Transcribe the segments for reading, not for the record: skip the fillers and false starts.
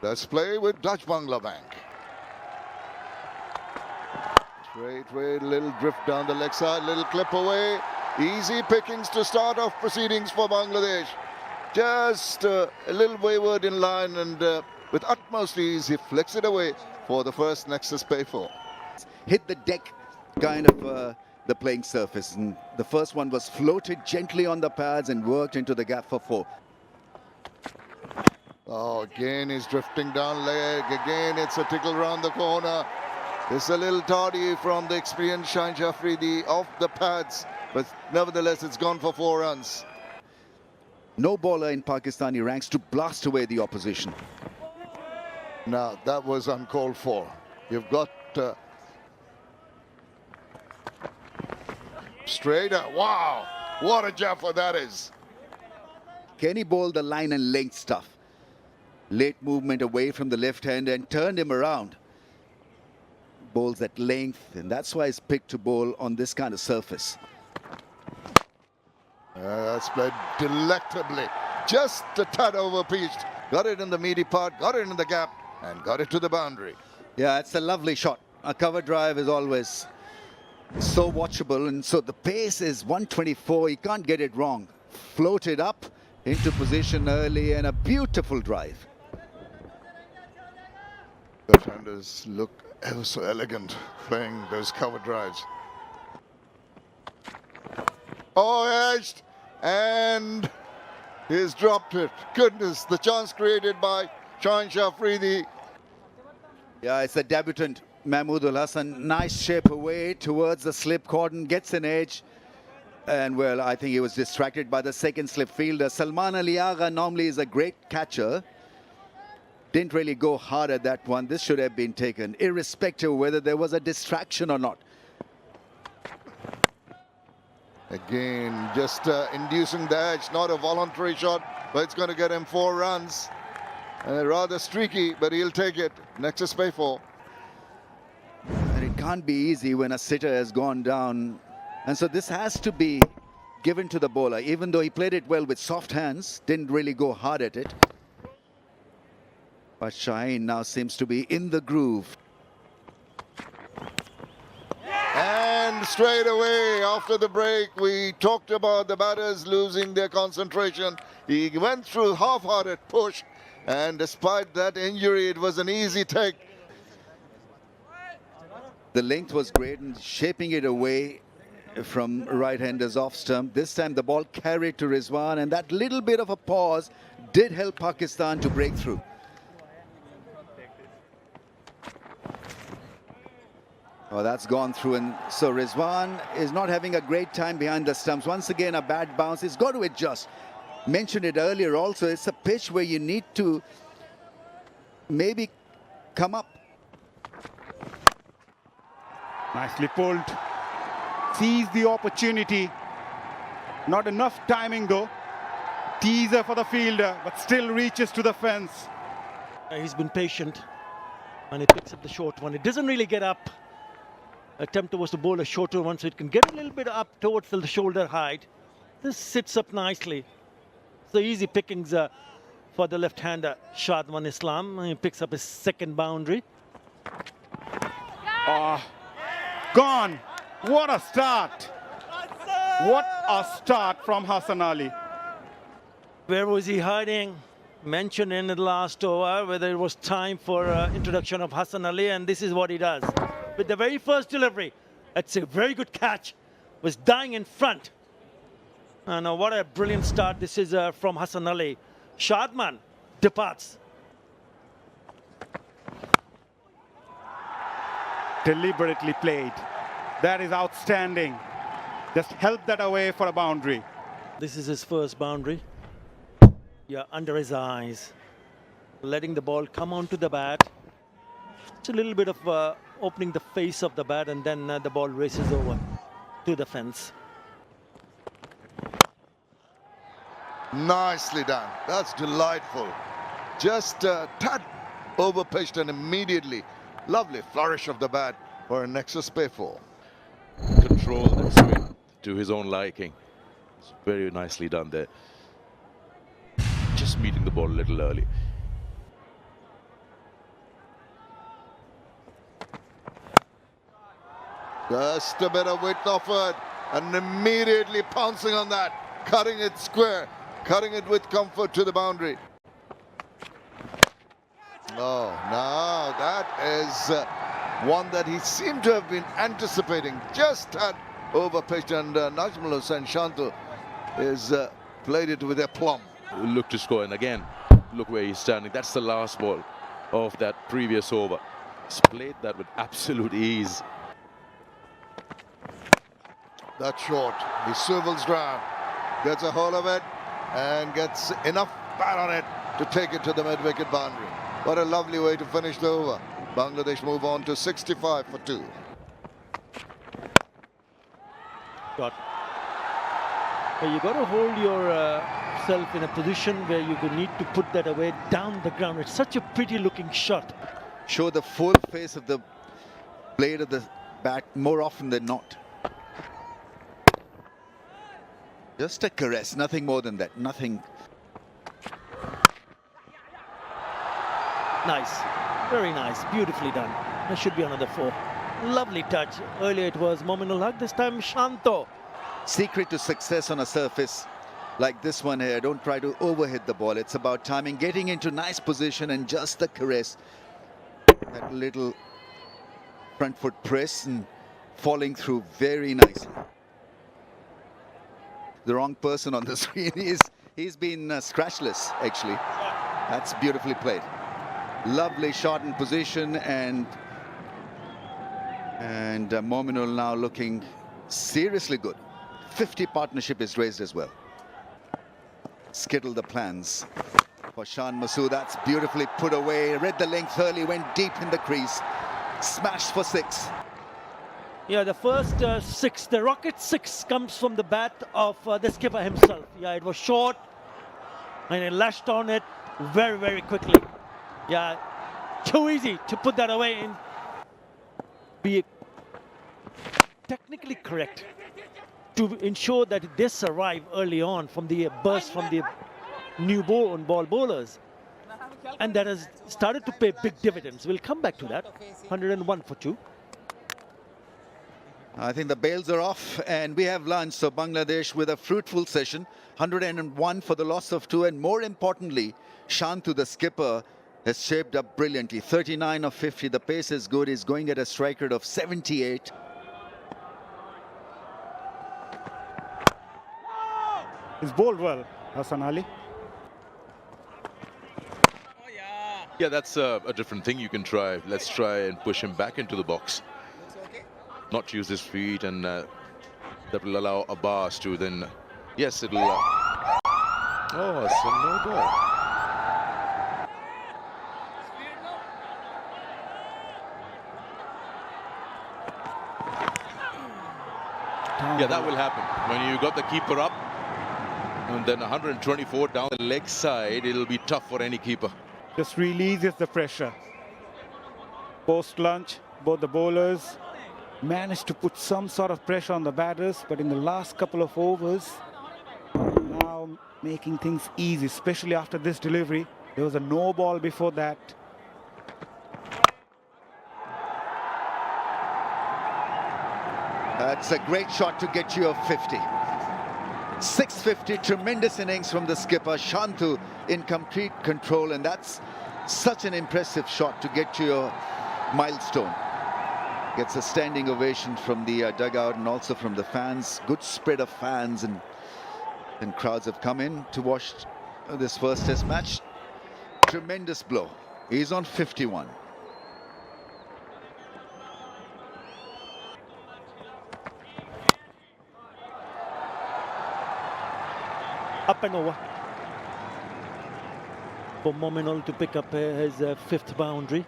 Let's play with Dutch Bangla Bank. Straight way, little drift down the leg side, little clip away. Easy pickings to start off proceedings for Bangladesh. Just a little wayward in line, and with utmost ease, he flicks it away for the first Nexus pay for. Hit the deck, kind of the playing surface. And the first one was floated gently on the pads and worked into the gap for 4. Oh, again he's drifting down leg. Again it's a tickle round the corner. It's a little tardy from the experienced Shaheen Afridi off the pads, but nevertheless it's gone for 4 runs. No bowler in Pakistani ranks to blast away the opposition. Now that was uncalled for. You've got straight up. Wow, what a jaffa that is. Kenny bowled the line and length stuff. Late movement away from the left hand and turned him around. Bowls at length, and that's why he's picked to bowl on this kind of surface. That's played delectably. Just a tad over pitched. Got it in the meaty part, got it in the gap, and got it to the boundary. Yeah, it's a lovely shot. A cover drive is always so watchable, and so the pace is 124. You can't get it wrong. Floated up into position early, and a beautiful drive. Left-handers look ever so elegant playing those cover drives. Oh, edged, and he's dropped it. Goodness, the chance created by Shaheen Afridi. Yeah, it's a debutant, Mahmoodul Hassan. Nice shape away towards the slip cordon, gets an edge. And, well, I think he was distracted by the second slip fielder. Salman Ali Agha normally is a great catcher. Didn't really go hard at that one. This should have been taken, irrespective of whether there was a distraction or not. Again, just inducing the edge, not a voluntary shot, but it's going to get him 4 runs. Rather streaky, but he'll take it. Nexus pay for. And it can't be easy when a sitter has gone down. And so this has to be given to the bowler, even though he played it well with soft hands, didn't really go hard at it. But Shaheen now seems to be in the groove. And straight away after the break, we talked about the batters losing their concentration. He went through half-hearted push, and despite that injury, it was an easy take. The length was great and shaping it away from right-handers off stump. This time the ball carried to Rizwan, and that little bit of a pause did help Pakistan to break through. Oh, that's gone through, and so Rizwan is not having a great time behind the stumps. Once again, a bad bounce. He's got to adjust. Mentioned it earlier also, it's a pitch where you need to maybe come up. Nicely pulled. Sees the opportunity. Not enough timing though. Teaser for the fielder, but still reaches to the fence. He's been patient, and he picks up the short one. It doesn't really get up. Attempt was to bowl a shorter one, so it can get a little bit up towards the shoulder height. This sits up nicely. So easy pickings for the left-hander, Shadman Islam. He picks up his second boundary. Gone. What a start. What a start from Hassan Ali. Where was he hiding? Mentioned in the last over whether it was time for introduction of Hassan Ali, and this is what he does. With the very first delivery, it's a very good catch. Was dying in front. And what a brilliant start this is from Hassan Ali. Shadman departs. Deliberately played. That is outstanding. Just help that away for a boundary. This is his first boundary. Yeah, under his eyes. Letting the ball come onto the bat. It's a little bit of opening the face of the bat, and then the ball races over to the fence. Nicely done. That's delightful. Just a tad over pitched, and immediately lovely flourish of the bat for a Nexus pay for. Control and swing to his own liking. It's very nicely done there. Just meeting the ball a little early. Just a bit of width offered and immediately pouncing on that, cutting it square, cutting it with comfort to the boundary. Oh, now that is one that he seemed to have been anticipating, just had overpitched, and Najmul Hussain Shantu is played it with aplomb. Look to score, and again, look where he's standing. That's the last ball of that previous over. He's played that with absolute ease. That's short. He swivels round, gets a hold of it, and gets enough bat on it to take it to the mid-wicket boundary. What a lovely way to finish the over. Bangladesh move on to 65 for 2. But you got to hold yourself in a position where you need to put that away down the ground. It's such a pretty looking shot. Show the full face of the blade of the bat more often than not. Just a caress, nothing more than that, nothing. Nice, very nice, beautifully done. There should be another 4. Lovely touch. Earlier it was Mominul Haq, this time Shanto. Secret to success on a surface like this one here, don't try to overhit the ball. It's about timing, getting into nice position, and just the caress. That little front foot press and falling through very nicely. The wrong person on the screen. He's been scratchless, actually. That's beautifully played. Lovely shot in position, and Mominul now looking seriously good. 50 partnership is raised as well. Skittle the plans for Shan Masood. That's beautifully put away. Read the length early, went deep in the crease. Smashed for 6. Yeah, the first 6, the rocket 6 comes from the bat of the skipper himself. Yeah, it was short and he lashed on it very, very quickly. Yeah, too easy to put that away and be technically correct to ensure that this arrive early on from the burst from the new ball bowlers. And that has started to pay big dividends. We'll come back to that. 101 for 2. I think the bails are off and we have lunch. So Bangladesh with a fruitful session. 101 for the loss of 2. And more importantly, Shantu, the skipper, has shaped up brilliantly. 39 of 50. The pace is good. He's going at a strike rate of 78. He's bowled well, Hassan Ali. Yeah, that's a different thing you can try. Let's try and push him back into the box. Not use his feet, and that will allow Abbas to then... Yes, it'll... Oh, it's a no ball. Yeah, that will happen. When you got the keeper up, and then 124 down the leg side, it'll be tough for any keeper. Just releases the pressure. Post-lunch, both the bowlers managed to put some sort of pressure on the batters, but in the last couple of overs, now making things easy, especially after this delivery. There was a no ball before that. That's a great shot to get you a 50. 650, tremendous innings from the skipper. Shantu in complete control, and that's such an impressive shot to get you a milestone. Gets a standing ovation from the dugout and also from the fans. Good spread of fans, and crowds have come in to watch this first test match. Tremendous blow. He's on 51. Up and over for Mominul to pick up his 5th boundary.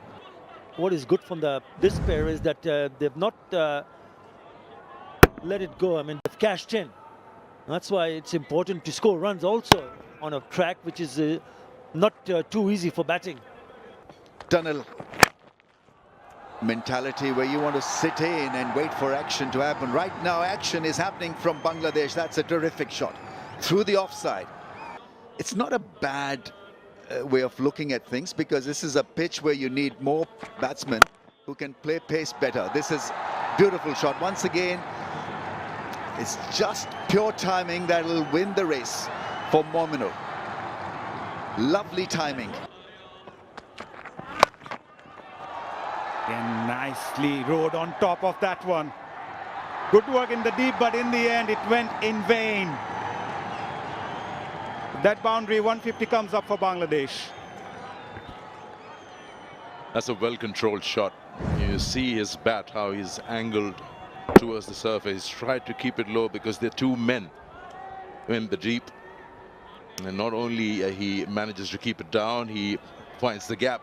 What is good from this pair is that they've not let it go. I mean, they've cashed in. That's why it's important to score runs also on a track which is not too easy for batting. Tunnel mentality where you want to sit in and wait for action to happen. Right now, action is happening from Bangladesh. That's a terrific shot through the offside. It's not a bad way of looking at things, because this is a pitch where you need more batsmen who can play pace better. This is Beautiful shot. Once again, it's just pure timing that will win the race for Mominu. Lovely timing. And nicely rode on top of that one. Good work in the deep, but in the end it went in vain. That boundary, 150 comes up for Bangladesh. That's a well-controlled shot. You see his bat, how he's angled towards the surface. He's tried to keep it low because there are two men in the deep. And not only he manages to keep it down, he finds the gap.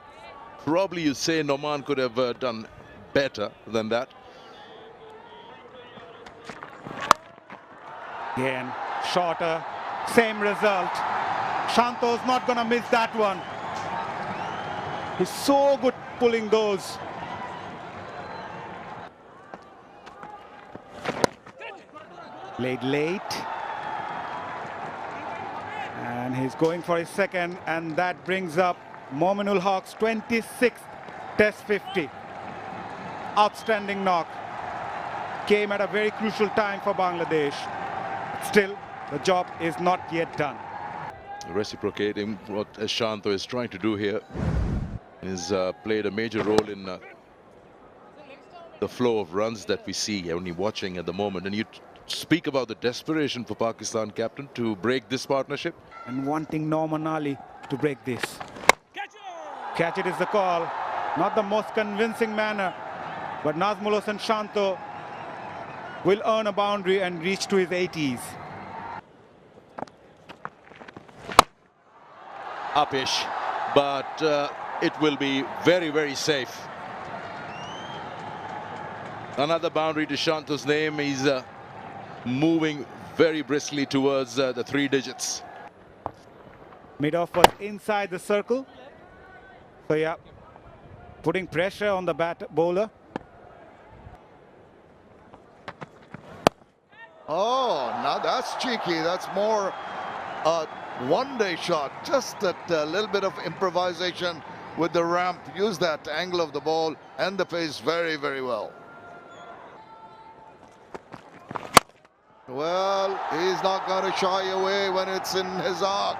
Probably you'd say Noman could have done better than that. Again, shorter, same result. Shanto's not gonna miss that one. He's so good pulling those. Played late. And he's going for his second, and that brings up Mominul Haq's 26th Test 50. Outstanding knock. Came at a very crucial time for Bangladesh. Still, the job is not yet done. Reciprocating what Shanto is trying to do here. He's played a major role in the flow of runs that we see only watching at the moment. And you speak about the desperation for Pakistan, captain, to break this partnership. And wanting Norman Ali to break this. Catch it is the call. Not the most convincing manner, but Nazmul Hossain Shanto will earn a boundary and reach to his 80s. Upish, but it will be very, very safe. Another boundary to Shanto's name. He's moving very briskly towards the 3 digits. Mid-off was inside the circle. So yeah, putting pressure on the bowler. Oh, now that's cheeky. That's more a one-day shot. Just that little bit of improvisation with the ramp. Use that angle of the ball and the pace very, very well. Well, he's not going to shy away when it's in his arc.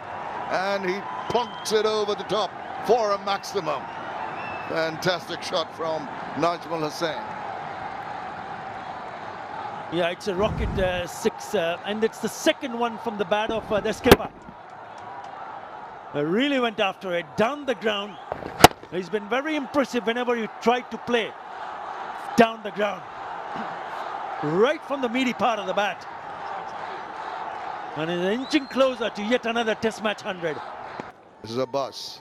And he plunks it over the top for a maximum. Fantastic shot from Nazmul Hossain. Yeah, it's a rocket 6, and it's the second one from the bat of the skipper. Really went after it, down the ground. He's been very impressive whenever he tried to play down the ground. Right from the meaty part of the bat. And is inching closer to yet another Test match 100. This is a bus.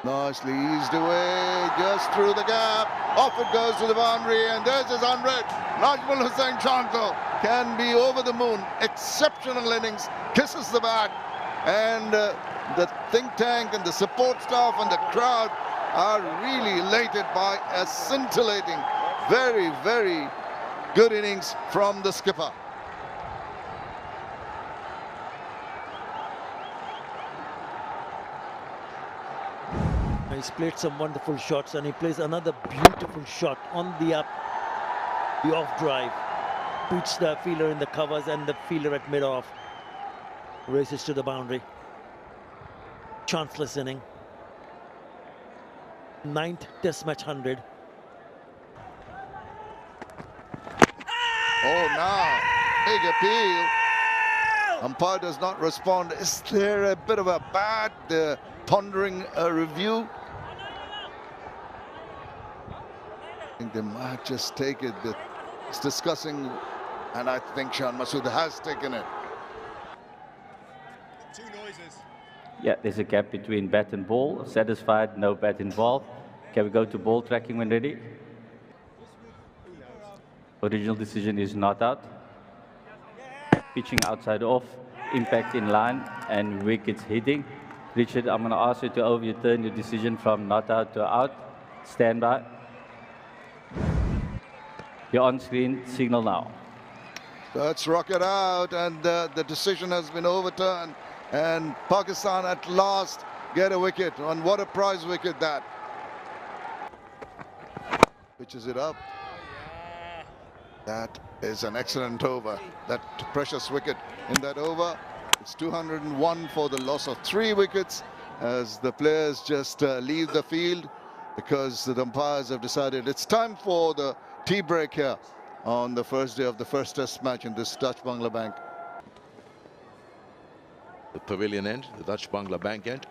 Nicely eased away, just through the gap. Off it goes to the boundary, and there's his 100. Nazmul Hossain Shanto can be over the moon. Exceptional innings, kisses the bat. And the think tank and the support staff and the crowd are really elated by a scintillating, very, very good innings from the skipper. He's played some wonderful shots, and he plays another beautiful shot on the off drive. Beats the fielder in the covers and the fielder at mid-off. Races to the boundary. Chanceless inning. 9th Test match 100. Oh, now, big appeal. Umpire does not respond. Is there a bit of a bad pondering a review? I think they might just take it. It's discussing, and I think Shan Masood has taken it. Yeah, there's a gap between bat and ball. Satisfied, no bat involved. Can we go to ball tracking when ready? Original decision is not out. Pitching outside off, impact in line, and wickets hitting. Richard, I'm going to ask you to overturn your decision from not out to out. Stand by. Your on-screen signal now. That's rocket out, and the decision has been overturned. And Pakistan at last get a wicket. And what a prize wicket that. pitches it up. That is an excellent over. That precious wicket in that over. It's 201 for the loss of 3 wickets as the players just leave the field because the umpires have decided it's time for the tea break here on the first day of the first test match in this Dutch Bangla Bank. The pavilion end, the Dutch Bangla Bank end.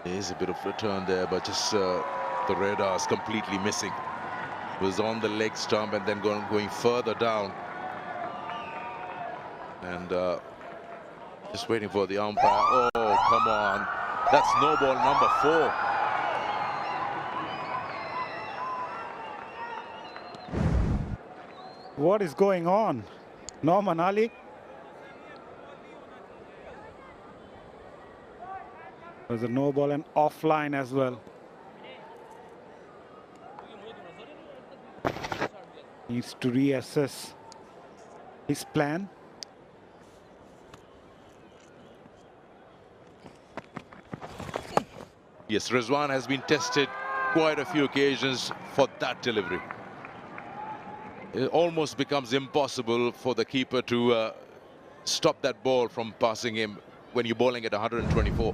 There's a bit of return there, but just the radar is completely missing. It was on the leg stump and then going further down. And just waiting for the umpire. Oh, come on. That's no ball number 4. What is going on? Norman Ali. There's a no ball and offline as well. Needs to reassess his plan. Yes, Rizwan has been tested quite a few occasions for that delivery. It almost becomes impossible for the keeper to stop that ball from passing him when you're bowling at 124.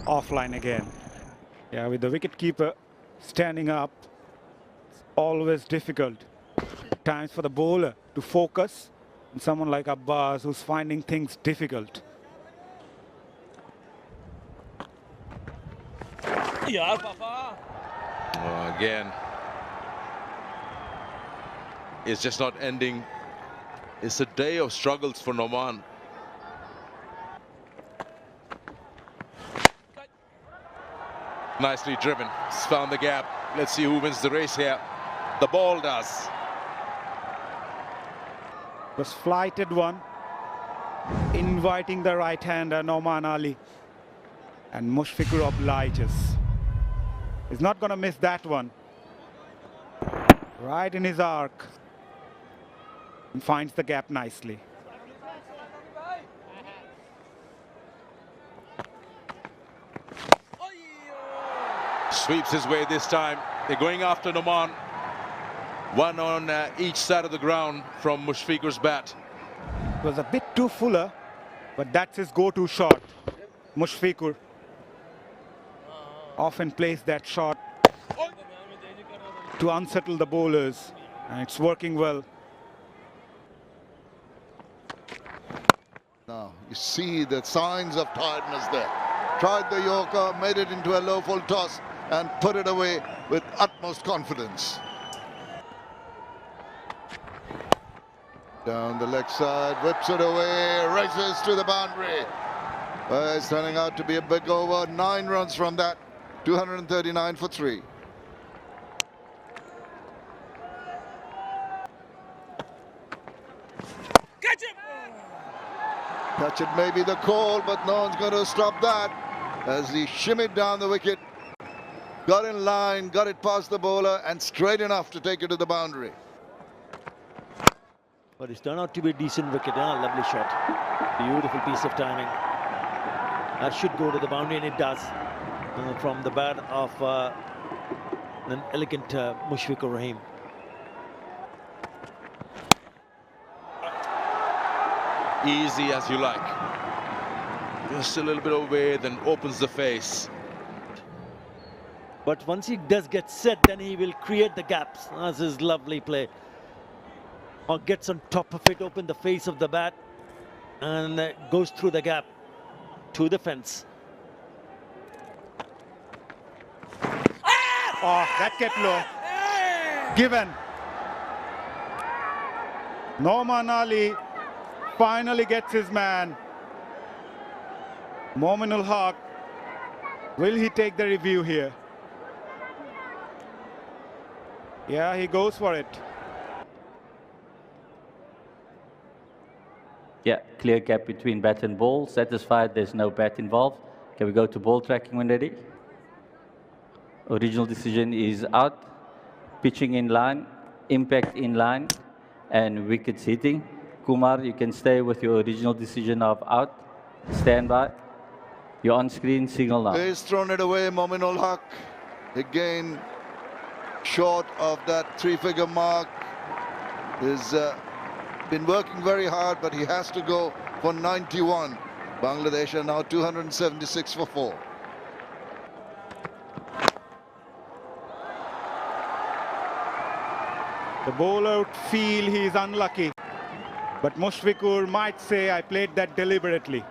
Offline again. Yeah, with the wicketkeeper standing up, it's always difficult. At times for the bowler to focus, and someone like Abbas who's finding things difficult. Again, it's just not ending. It's a day of struggles for Noman. Nicely driven. He's found the gap. Let's see who wins the race here. The ball does. Was flighted one, inviting the right-hander Noman Ali. And Mushfiqur obliges. He's not going to miss that one. Right in his arc. And finds the gap nicely. Sweeps his way this time. They're going after Noman. One on each side of the ground from Mushfiqur's bat. It was a bit too fuller, but that's his go-to shot. Mushfiqur often plays that shot to unsettle the bowlers, and it's working well. Now, you see the signs of tiredness there. Tried the Yorker, made it into a low full toss and put it away with utmost confidence. Down the leg side, whips it away, races to the boundary. Well, it's turning out to be a big over. 9 runs from that. 239 for 3. Catch him! Catch it may be the call, but no one's going to stop that as he shimmied down the wicket. Got in line, got it past the bowler and straight enough to take it to the boundary. But it's turned out to be a decent wicket. Lovely shot. Beautiful piece of timing. That should go to the boundary, and it does. From the bat of an elegant Mushfiqur Rahim. Easy as you like. Just a little bit away, then opens the face. But once he does get set, then he will create the gaps. That's his lovely play. Or gets on top of it, open the face of the bat, and goes through the gap to the fence. Oh, that kept low. Given. Noman Ali finally gets his man. Mominul Haq. Will he take the review here? Yeah, he goes for it. Yeah, clear gap between bat and ball. Satisfied there's no bat involved. Can we go to ball tracking when ready? Original decision is out. Pitching in line, impact in line, and wickets hitting. Kumar, you can stay with your original decision of out. Stand by. You're on screen, signal now. He's thrown it away, Mominul Haq. Again, short of that three-figure mark. He's been working very hard, but he has to go for 91. Bangladesh are now 276 for 4. The bowler would feel he's unlucky. But Mushfiqur might say, I played that deliberately.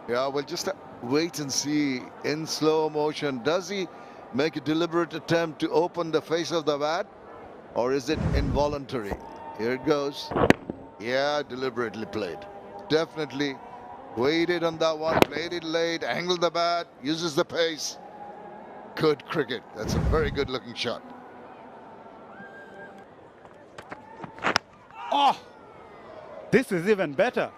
Yeah, we'll just wait and see in slow motion. Does he make a deliberate attempt to open the face of the bat? Or is it involuntary? Here it goes. Yeah, deliberately played. Definitely waited on that one, played it late, angled the bat, uses the pace. Good cricket. That's a very good looking shot. Oh, this is even better.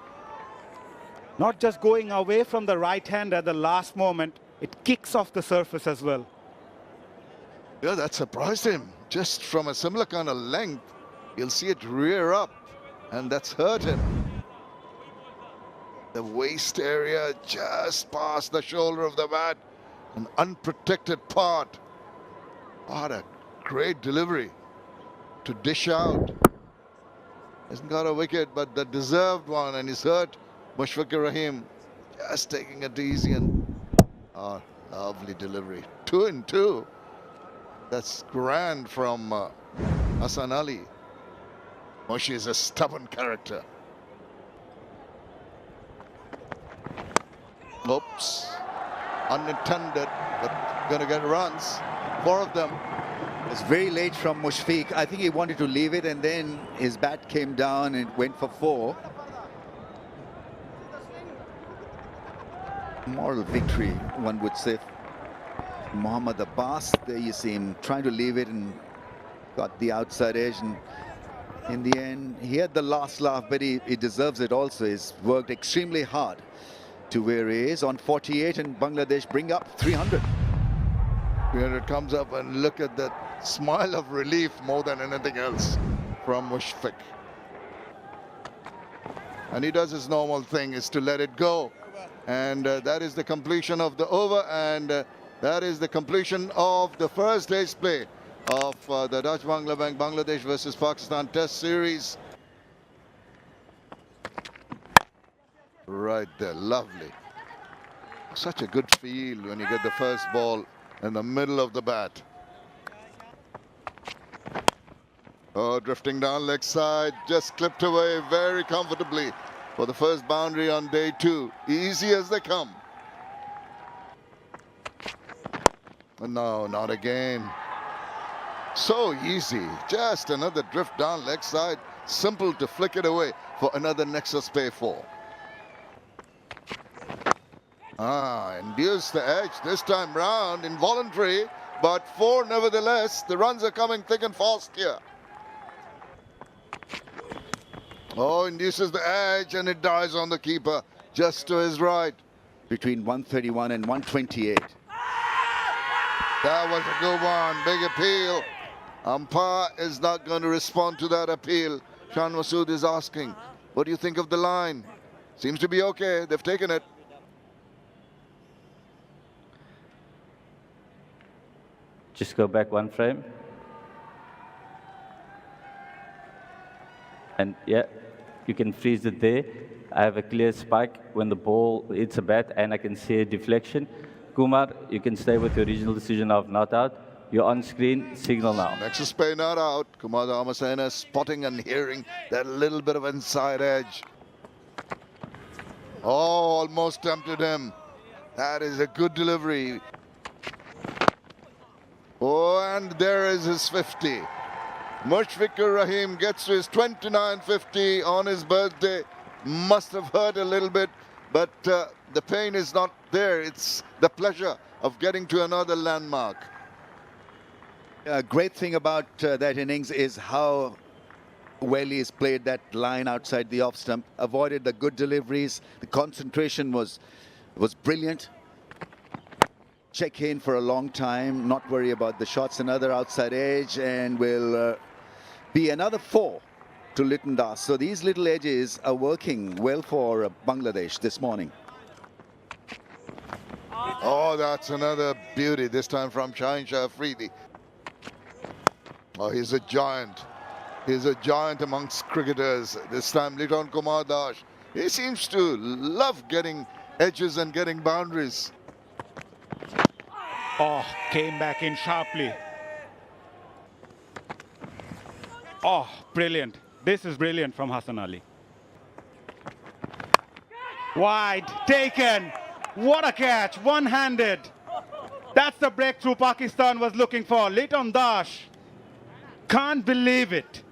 Not just going away from the right hand at the last moment, it kicks off the surface as well. Yeah, that surprised him. Just from a similar kind of length, you'll see it rear up, and that's hurt him. The waist area just past the shoulder of the bat, an unprotected part. What a great delivery to dish out. Hasn't got a wicket, but the deserved one, and he's hurt. Mushfiqur Rahim just taking it easy, and lovely delivery. 2 and 2. That's grand from Hasan Ali. Mushi is a stubborn character. Oops. Unintended, but going to get runs. 4 of them. It's very late from Mushfiq. I think he wanted to leave it, and then his bat came down and went for 4. Moral victory, one would say. Mohammad Abbas, there you see him trying to leave it and got the outside edge, and in the end he had the last laugh, but he deserves it also. He's worked extremely hard to where he is on 48, and Bangladesh bring up 300. 300 comes up, and look at that smile of relief more than anything else from Mushfiq. And he does his normal thing, is to let it go. And that is the completion of the over, and that is the completion of the first day's play of the Dutch Bangla Bank Bangladesh versus Pakistan Test Series. Right there, lovely. Such a good feel when you get the first ball in the middle of the bat. Oh, drifting down leg side, just clipped away very comfortably for the first boundary on day 2. Easy as they come. No, not again. So easy. Just another drift down leg side. Simple to flick it away for another Nexus pay 4. Induce the edge this time round. Involuntary, but 4 nevertheless. The runs are coming thick and fast here. Oh, induces the edge, and it dies on the keeper just to his right. Between 131 and 128. That was a good one. Big appeal. Umpire is not going to respond to that appeal. Shan Masood is asking, what do you think of the line? Seems to be okay. They've taken it. Just go back 1 frame. And yeah, you can freeze it there. I have a clear spike when the ball hits a bat, and I can see a deflection. Kumar, you can stay with your original decision of not out. You're on screen, signal now. Nexus pay not out. Kumar Amasena spotting and hearing that little bit of inside edge. Oh, almost tempted him. That is a good delivery. Oh, and there is his 50. Mushfiqur Rahim gets to his 29-50 on his birthday. Must have hurt a little bit, but the pain is not there. It's the pleasure of getting to another landmark. A great thing about that innings is how well he's played that line outside the off stump. Avoided the good deliveries. The concentration was brilliant. Check in for a long time. Not worry about the shots. Another outside edge, and will be another 4 to Liton Das. So these little edges are working well for Bangladesh this morning. Oh, that's another beauty, this time from Shah Afridi. Oh, he's a giant. He's a giant amongst cricketers. This time, Liton Kumar Das. He seems to love getting edges and getting boundaries. Oh, came back in sharply. Oh, brilliant. This is brilliant from Hassan Ali. Wide, taken. What a catch, one-handed. That's the breakthrough Pakistan was looking for. Liton Das. Can't believe it.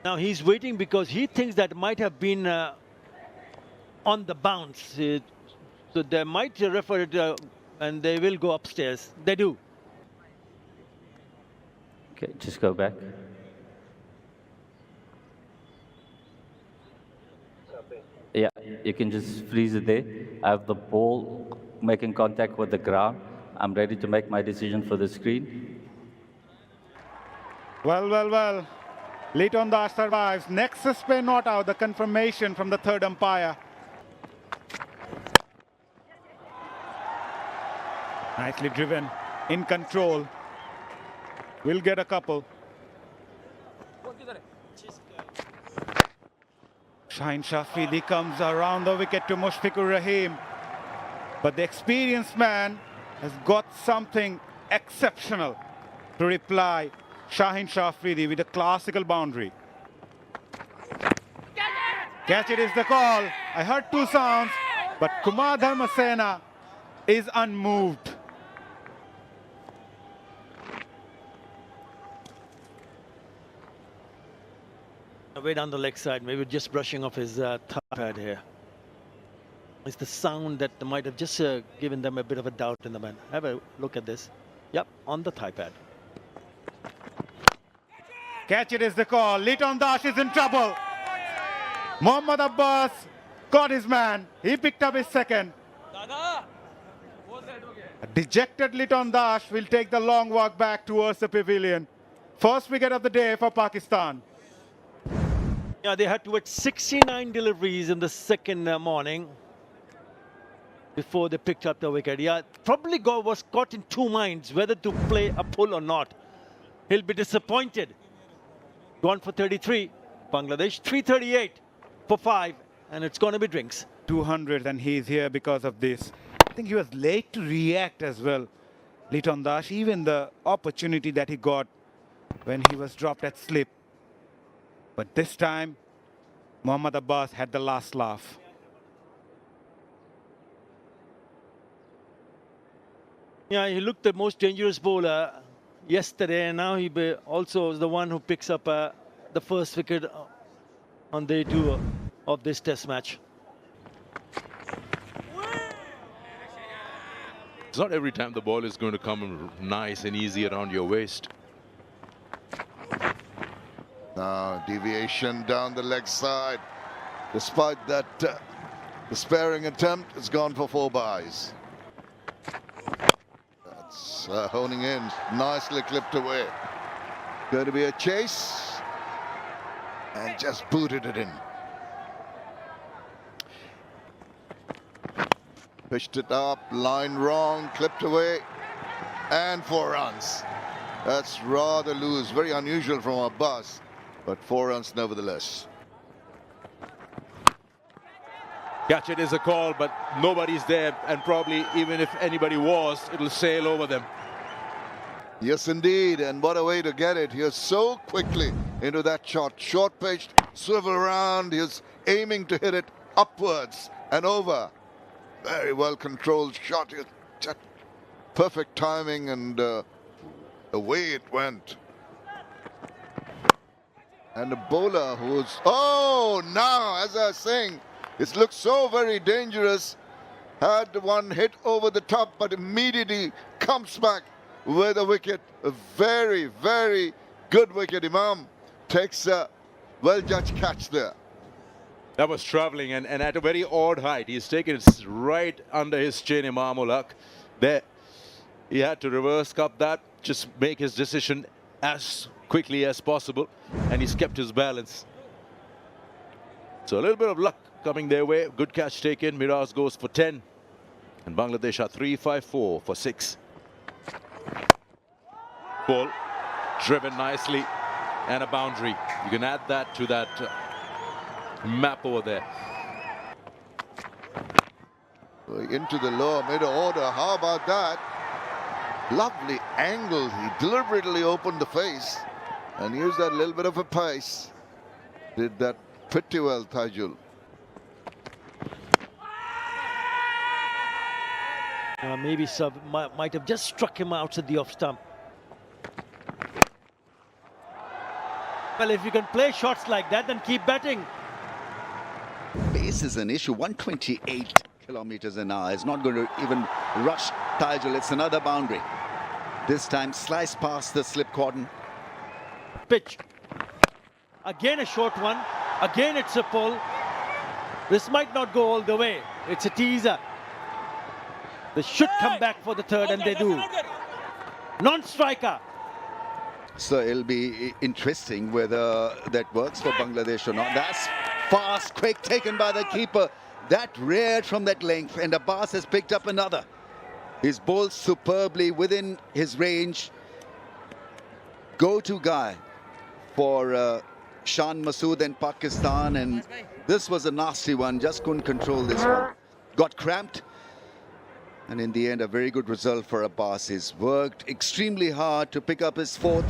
Now he's waiting because he thinks that might have been on the bounce. So they might refer it and they will go upstairs. They do. Okay, just go back. Yeah, you can just freeze it there. I have the ball making contact with the ground. I'm ready to make my decision for the screen. Well, well, well. Liton Das survives. Nexus spin not out. The confirmation from the third umpire. Nicely driven. In control. We'll get a couple. Shah Afridi comes around the wicket to Mushfiqur Rahim. But the experienced man has got something exceptional to reply. Shah Afridi with a classical boundary. Catch it is the call. I heard two sounds, but Kumar Dharmasena is unmoved. Way down the leg side, maybe just brushing off his thigh pad here. It's the sound that might have just given them a bit of a doubt in the man. Have a look at this. Yep, on the thigh pad. Catch it is the call. Liton Das is in trouble. Mohammad Abbas got his man. He picked up his second. A dejected Liton Das will take the long walk back towards the pavilion. First wicket of the day for Pakistan. Yeah, they had to wait 69 deliveries in the second morning before they picked up the wicket. Yeah, probably was caught in two minds whether to play a pull or not. He'll be disappointed. Gone for 33. Bangladesh 338 for 5, and it's going to be drinks. 200, and he's here because of this. I think he was late to react as well. Liton Das, even the opportunity that he got when he was dropped at slip. But this time, Mohammad Abbas had the last laugh. Yeah, he looked the most dangerous bowler yesterday, and now he also is the one who picks up the first wicket on day 2 of this test match. It's not every time the ball is going to come nice and easy around your waist. Now, deviation down the leg side. Despite that, the sparing attempt has gone for 4 byes. That's honing in, nicely clipped away. Going to be a chase, and just booted it in. Pitched it up, line wrong, clipped away, and 4 runs. That's rather loose, very unusual from Abbas, but 4 runs nevertheless. Catch it is a call, but nobody's there, and probably even if anybody was, it'll sail over them. Yes, indeed, and what a way to get it. He's so quickly into that shot. Short pitched, swivel around. He's aiming to hit it upwards and over. Very well controlled shot. Just perfect timing, and away it went. And the bowler who's... Oh, now, as I was saying, it looks so very dangerous. Had one hit over the top, but immediately comes back with a wicket. A very, very good wicket. Imam takes a well-judged catch there. That was traveling, and at a very odd height. He's taken it right under his chin, Imam-ul-Haq. There, he had to reverse cup that, just make his decision as quickly as possible, and he's kept his balance. So a little bit of luck coming their way. Good catch taken. Miraj goes for 10. And Bangladesh are 3-5-4 for 6. Ball driven nicely and a boundary. You can add that to that map over there. Into the lower mid order. How about that? Lovely angle. He deliberately opened the face and used that little bit of a pace. Did that pretty well, Taijul. Maybe sub might have just struck him outside the off stump. Well, if you can play shots like that, then keep batting. Pace is an issue. 128 kilometers an hour is not going to even rush Taijul. It's another boundary. This time slice past the slip cordon. Pitch. Again a short one. Again it's a pull. This might not go all the way. It's a teaser. They should come back for the third, and they do. Non-striker. So it'll be interesting whether that works for Bangladesh or not. That's fast, quick, taken by the keeper. That reared from that length, and Abbas has picked up another. He's bowled superbly within his range. Go-to guy for Shan Masood and Pakistan, and this was a nasty one. Just couldn't control this one. Got cramped. And in the end, a very good result for Abbas. He's worked extremely hard to pick up his fourth.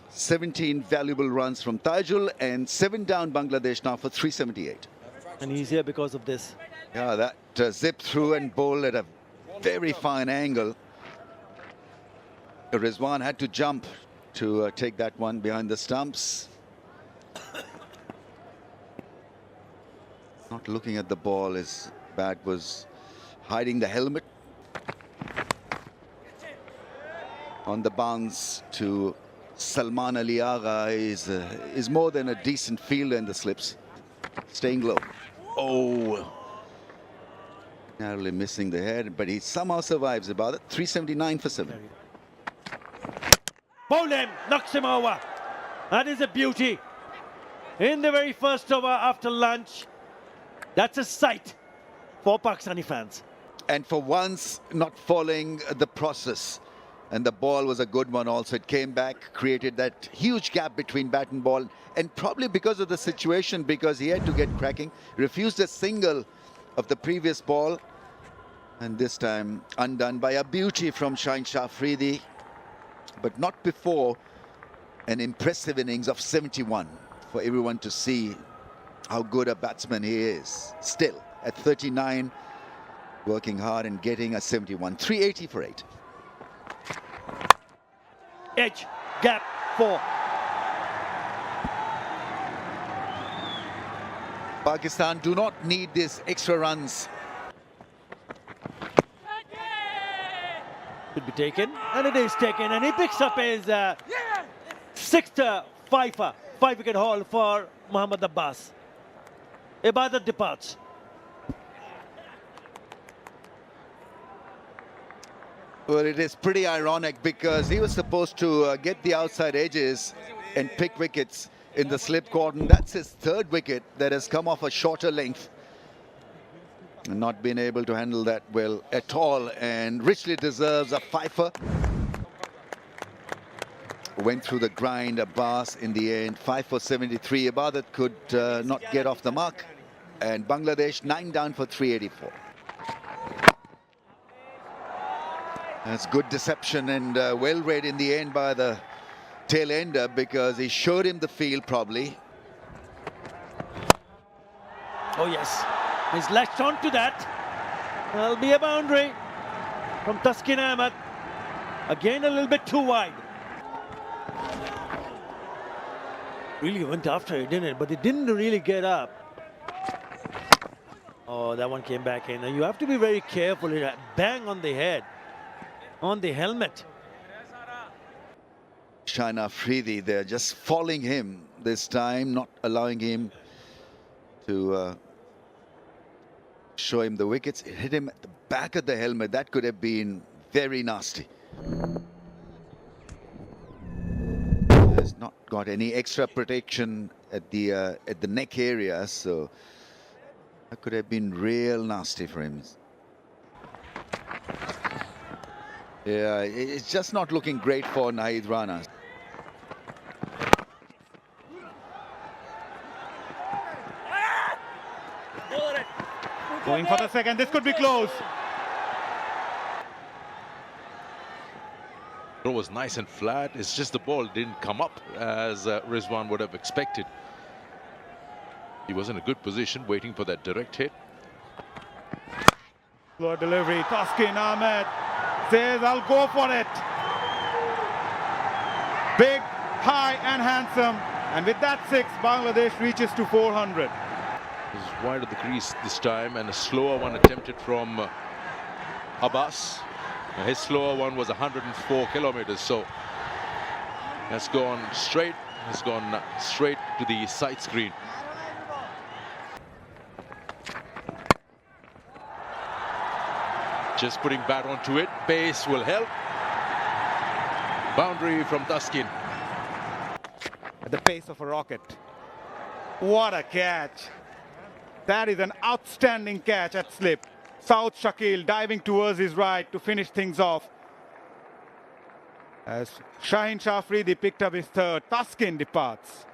17 valuable runs from Taijul, and 7 down Bangladesh now for 378. And he's here because of this. Yeah, that zipped through and bowled at a very fine angle. Rizwan had to jump to take that one behind the stumps. Not looking at the ball, his bat was hiding the helmet. On the bounce to Salman Ali Agha is more than a decent fielder in the slips. Staying low. Oh, narrowly missing the head, but he somehow survives. About it. 379 for 7. Bowl him, knocks him over. That is a beauty. In the very first over after lunch. That's a sight for Pakistani fans. And for once, not following the process. And the ball was a good one also. It came back, created that huge gap between bat and ball. And probably because of the situation, because he had to get cracking, refused a single of the previous ball. And this time undone by a beauty from Shaheen Shah Afridi. But not before an impressive innings of 71 for everyone to see how good a batsman he is. Still at 39, working hard and getting a 71. 380 for 8. Edge, gap, 4. Pakistan do not need these extra runs. Could be taken, and it is taken, and he picks up his 6th 5-wicket haul for Mohammad Abbas. Ibadat departs. Well, it is pretty ironic because he was supposed to get the outside edges and pick wickets in the slip cordon. That's his 3rd wicket that has come off a shorter length. And not been able to handle that well at all, and richly deserves a fifer. Went through the grind, Abbas in the end. 5 for 73. Ibadat could not get off the mark. And Bangladesh 9 down for 384. That's good deception and well read in the end by the tail ender, because he showed him the field probably. Oh yes, he's latched on to that. There'll be a boundary from Taskin Ahmed. Again a little bit too wide. Really went after it, didn't it? But it didn't really get up. Oh, that one came back in. And you have to be very careful. It bang on the head, on the helmet. Shaheen Afridi, they're just following him this time, not allowing him to show him the wickets. It hit him at the back of the helmet. That could have been very nasty. He's not got any extra protection at the neck area, so that could have been real nasty for him. Yeah, it's just not looking great for Naheed Rana. Going for the second, this could be close. Throw was nice and flat. It's just the ball didn't come up as Rizwan would have expected. He was in a good position waiting for that direct hit. Slow delivery, Taskin Ahmed says, I'll go for it. Big, high and handsome. And with that 6, Bangladesh reaches to 400. He's wide of the crease this time, and a slower one attempted from Abbas. His slower one was 104 kilometers, so that's gone straight. Has gone straight to the side screen. Just putting bat onto it. Pace will help. Boundary from Taskin. At the pace of a rocket. What a catch. That is an outstanding catch at slip. South Shakil diving towards his right to finish things off. As Shaheen Shafridi picked up his third, Taskin departs.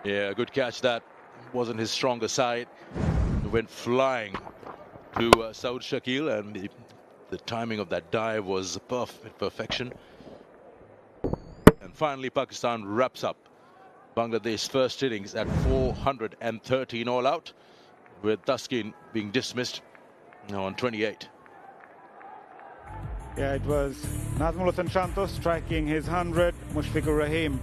Yeah, good catch. That wasn't his stronger side. It went flying to South Shakil, and the timing of that dive was perfection. And finally, Pakistan wraps up Bangladesh's first innings at 413 all out, with Taskin being dismissed now on 28. Yeah, it was Nazmul Hasan Shantos striking his 100. Mushfiqur Rahim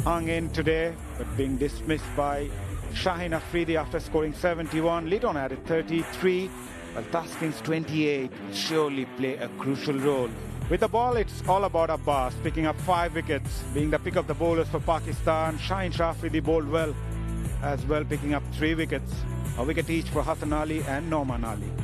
hung in today, but being dismissed by Shaheen Afridi after scoring 71. Lidon added 33, while Taskin's 28 will surely play a crucial role. With the ball, it's all about Abbas picking up 5 wickets, being the pick of the bowlers for Pakistan. Shaheen Shafridi bowled well as well, picking up 3 wickets. A wicket each for Hassan Ali and Nouman Ali.